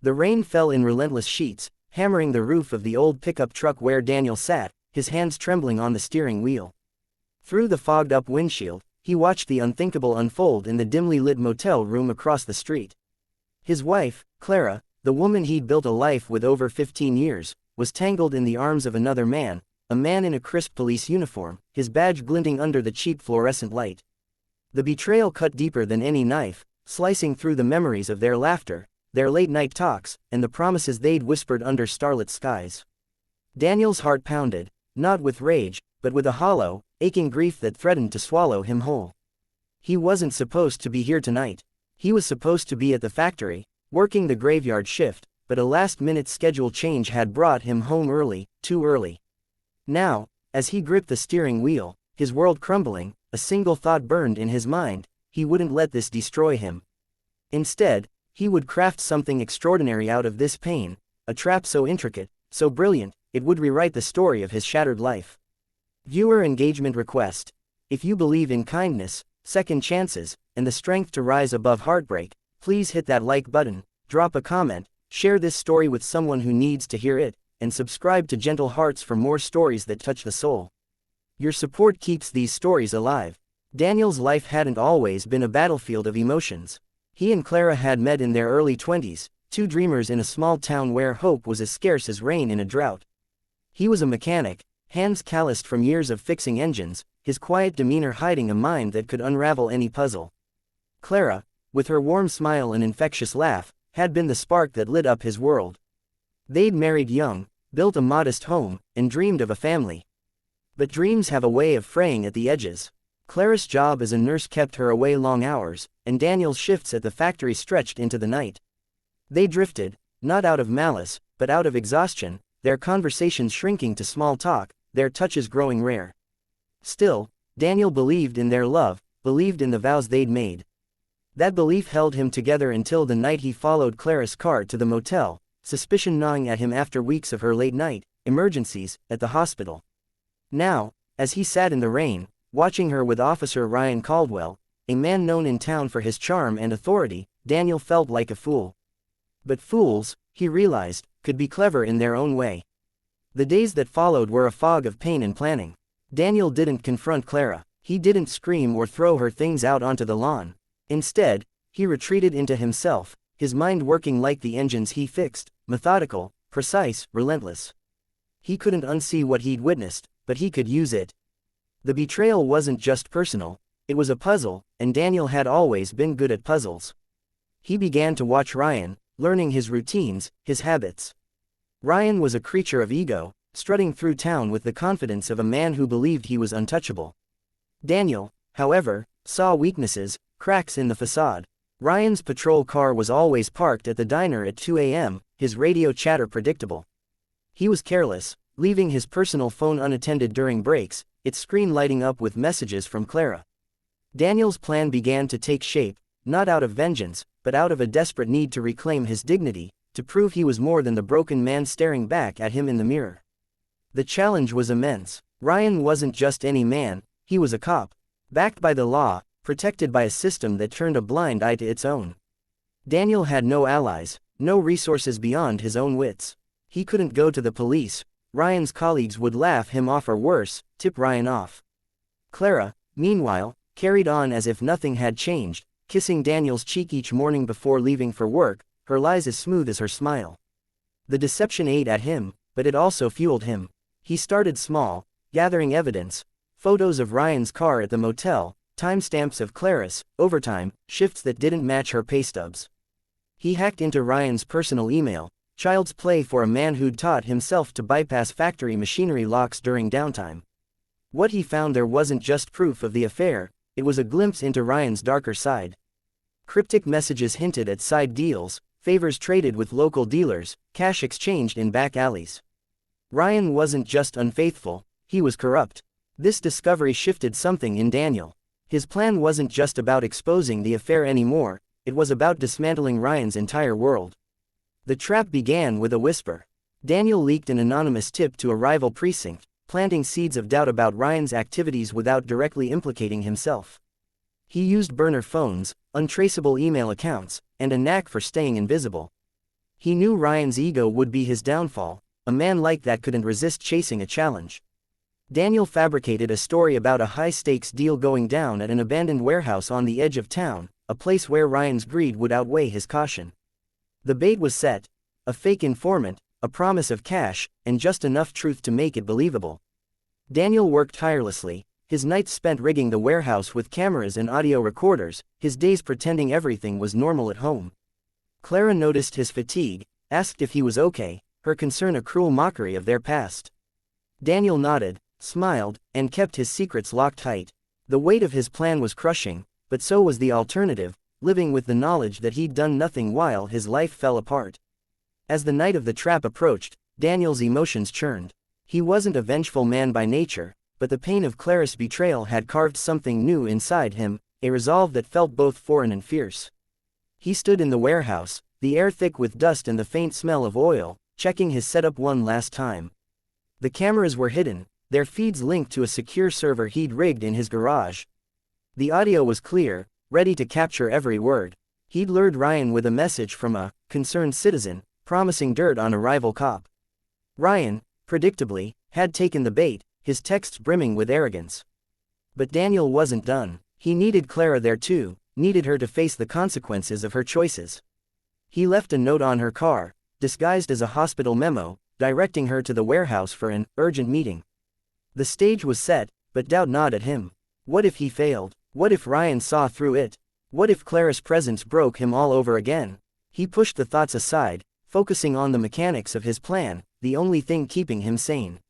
The rain fell in relentless sheets, hammering the roof of the old pickup truck where Daniel sat, his hands trembling on the steering wheel. Through the fogged-up windshield, he watched the unthinkable unfold in the dimly lit motel room across the street. His wife, Clara, the woman he'd built a life with over 15 years, was tangled in the arms of another man, a man in a crisp police uniform, his badge glinting under the cheap fluorescent light. The betrayal cut deeper than any knife, slicing through the memories of their laughter, their late-night talks, and the promises they'd whispered under starlit skies. Daniel's heart pounded, not with rage, but with a hollow, aching grief that threatened to swallow him whole. He wasn't supposed to be here tonight. He was supposed to be at the factory, working the graveyard shift, but a last-minute schedule change had brought him home early, too early. Now, as he gripped the steering wheel, his world crumbling, a single thought burned in his mind: he wouldn't let this destroy him. Instead, he would craft something extraordinary out of this pain, a trap so intricate, so brilliant, it would rewrite the story of his shattered life. Viewer engagement request. If you believe in kindness, second chances, and the strength to rise above heartbreak, please hit that like button, drop a comment, share this story with someone who needs to hear it, and subscribe to Gentle Hearts for more stories that touch the soul. Your support keeps these stories alive. Daniel's life hadn't always been a battlefield of emotions. He and Clara had met in their early 20s, two dreamers in a small town where hope was as scarce as rain in a drought. He was a mechanic, hands calloused from years of fixing engines, his quiet demeanor hiding a mind that could unravel any puzzle. Clara, with her warm smile and infectious laugh, had been the spark that lit up his world. They'd married young, built a modest home, and dreamed of a family. But dreams have a way of fraying at the edges. Clara's job as a nurse kept her away long hours, and Daniel's shifts at the factory stretched into the night. They drifted, not out of malice, but out of exhaustion, their conversations shrinking to small talk, their touches growing rare. Still, Daniel believed in their love, believed in the vows they'd made. That belief held him together until the night he followed Clara's car to the motel, suspicion gnawing at him after weeks of her late-night emergencies at the hospital. Now, as he sat in the rain, watching her with Officer Ryan Caldwell, a man known in town for his charm and authority, Daniel felt like a fool. But fools, he realized, could be clever in their own way. The days that followed were a fog of pain and planning. Daniel didn't confront Clara. He didn't scream or throw her things out onto the lawn. Instead, he retreated into himself, his mind working like the engines he fixed, methodical, precise, relentless. He couldn't unsee what he'd witnessed, but he could use it. The betrayal wasn't just personal, it was a puzzle, and Daniel had always been good at puzzles. He began to watch Ryan, learning his routines, his habits. Ryan was a creature of ego, strutting through town with the confidence of a man who believed he was untouchable. Daniel, however, saw weaknesses, cracks in the facade. Ryan's patrol car was always parked at the diner at 2 a.m., his radio chatter predictable. He was careless, leaving his personal phone unattended during breaks, its screen lighting up with messages from Clara. Daniel's plan began to take shape, not out of vengeance, but out of a desperate need to reclaim his dignity, to prove he was more than the broken man staring back at him in the mirror. The challenge was immense. Ryan wasn't just any man, he was a cop. Backed by the law, protected by a system that turned a blind eye to its own. Daniel had no allies, no resources beyond his own wits. He couldn't go to the police. Ryan's colleagues would laugh him off or worse, tip Ryan off. Clara, meanwhile, carried on as if nothing had changed, kissing Daniel's cheek each morning before leaving for work, her lies as smooth as her smile. The deception ate at him, but it also fueled him. He started small, gathering evidence, photos of Ryan's car at the motel, timestamps of Clara's overtime, shifts that didn't match her pay stubs. He hacked into Ryan's personal email, child's play for a man who'd taught himself to bypass factory machinery locks during downtime. What he found there wasn't just proof of the affair, it was a glimpse into Ryan's darker side. Cryptic messages hinted at side deals, favors traded with local dealers, cash exchanged in back alleys. Ryan wasn't just unfaithful, he was corrupt. This discovery shifted something in Daniel. His plan wasn't just about exposing the affair anymore, it was about dismantling Ryan's entire world. The trap began with a whisper. Daniel leaked an anonymous tip to a rival precinct, planting seeds of doubt about Ryan's activities without directly implicating himself. He used burner phones, untraceable email accounts, and a knack for staying invisible. He knew Ryan's ego would be his downfall. A man like that couldn't resist chasing a challenge. Daniel fabricated a story about a high-stakes deal going down at an abandoned warehouse on the edge of town, a place where Ryan's greed would outweigh his caution. The bait was set: a fake informant, a promise of cash, and just enough truth to make it believable. Daniel worked tirelessly, his nights spent rigging the warehouse with cameras and audio recorders, his days pretending everything was normal at home. Clara noticed his fatigue, asked if he was okay, her concern a cruel mockery of their past. Daniel nodded, smiled, and kept his secrets locked tight. The weight of his plan was crushing, but so was the alternative, living with the knowledge that he'd done nothing while his life fell apart. As the night of the trap approached, Daniel's emotions churned. He wasn't a vengeful man by nature, but the pain of Clara's betrayal had carved something new inside him, a resolve that felt both foreign and fierce. He stood in the warehouse, the air thick with dust and the faint smell of oil, checking his setup one last time. The cameras were hidden, their feeds linked to a secure server he'd rigged in his garage. The audio was clear, ready to capture every word. He'd lured Ryan with a message from a concerned citizen, promising dirt on a rival cop. Ryan, predictably, had taken the bait, his texts brimming with arrogance. But Daniel wasn't done. He needed Clara there too, needed her to face the consequences of her choices. He left a note on her car, disguised as a hospital memo, directing her to the warehouse for an urgent meeting. The stage was set, but doubt gnawed at him. What if he failed? What if Ryan saw through it? What if Clara's presence broke him all over again? He pushed the thoughts aside, focusing on the mechanics of his plan, the only thing keeping him sane.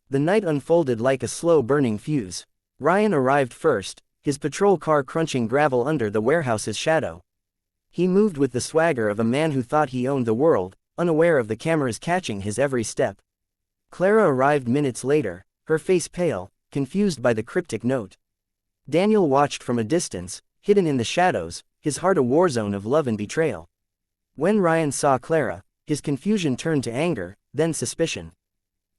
The night unfolded like a slow-burning fuse. Ryan arrived first, his patrol car crunching gravel under the warehouse's shadow. He moved with the swagger of a man who thought he owned the world, unaware of the cameras catching his every step. Clara arrived minutes later, her face pale, confused by the cryptic note. Daniel watched from a distance, hidden in the shadows, his heart a war zone of love and betrayal. When Ryan saw Clara, his confusion turned to anger, then suspicion.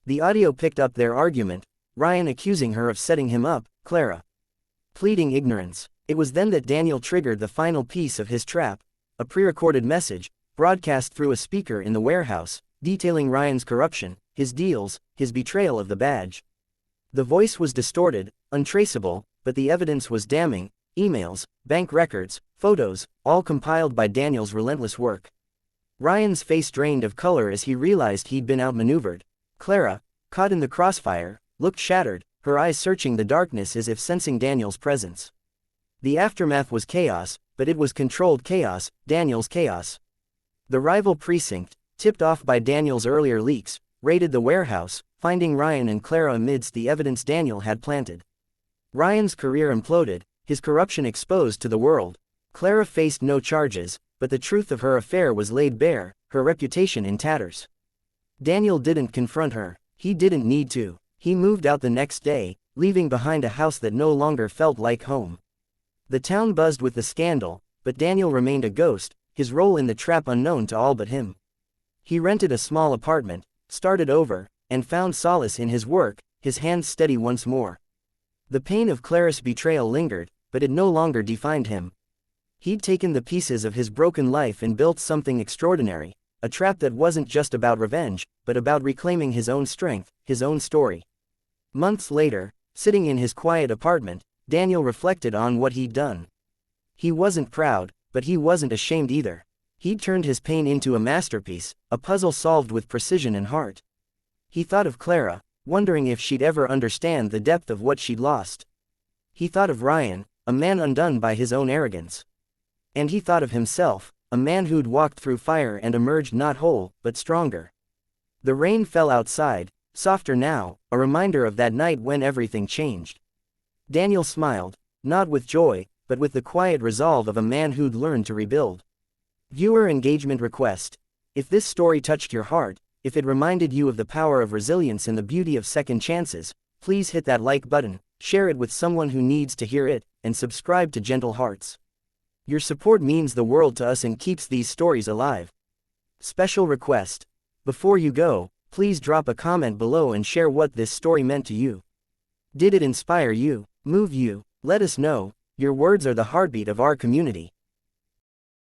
The audio picked up their argument, Ryan accusing her of setting him up, Clara pleading ignorance. It was then that Daniel triggered the final piece of his trap, a pre-recorded message, broadcast through a speaker in the warehouse, detailing Ryan's corruption, his deals, his betrayal of the badge. The voice was distorted, untraceable, but the evidence was damning: emails, bank records, photos, all compiled by Daniel's relentless work. Ryan's face drained of color as he realized he'd been outmaneuvered. Clara, caught in the crossfire, looked shattered, her eyes searching the darkness as if sensing Daniel's presence. The aftermath was chaos, but it was controlled chaos, Daniel's chaos. The rival precinct, tipped off by Daniel's earlier leaks, raided the warehouse, finding Ryan and Clara amidst the evidence Daniel had planted. Ryan's career imploded, his corruption exposed to the world. Clara faced no charges, but the truth of her affair was laid bare, her reputation in tatters. Daniel didn't confront her. He didn't need to. He moved out the next day, leaving behind a house that no longer felt like home. The town buzzed with the scandal, but Daniel remained a ghost, his role in the trap unknown to all but him. He rented a small apartment, started over, and found solace in his work, his hands steady once more. The pain of Clara's betrayal lingered, but it no longer defined him. He'd taken the pieces of his broken life and built something extraordinary, a trap that wasn't just about revenge, but about reclaiming his own strength, his own story. Months later, sitting in his quiet apartment, Daniel reflected on what he'd done. He wasn't proud, but he wasn't ashamed either. He'd turned his pain into a masterpiece, a puzzle solved with precision and heart. He thought of Clara, wondering if she'd ever understand the depth of what she'd lost. He thought of Ryan, a man undone by his own arrogance. And he thought of himself, a man who'd walked through fire and emerged not whole, but stronger. The rain fell outside, softer now, a reminder of that night when everything changed. Daniel smiled, not with joy, but with the quiet resolve of a man who'd learned to rebuild. Viewer engagement request. If this story touched your heart, if it reminded you of the power of resilience and the beauty of second chances, please hit that like button, share it with someone who needs to hear it, and subscribe to Gentle Hearts. Your support means the world to us and keeps these stories alive. Special request. Before you go, please drop a comment below and share what this story meant to you. Did it inspire you, move you? Let us know. Your words are the heartbeat of our community.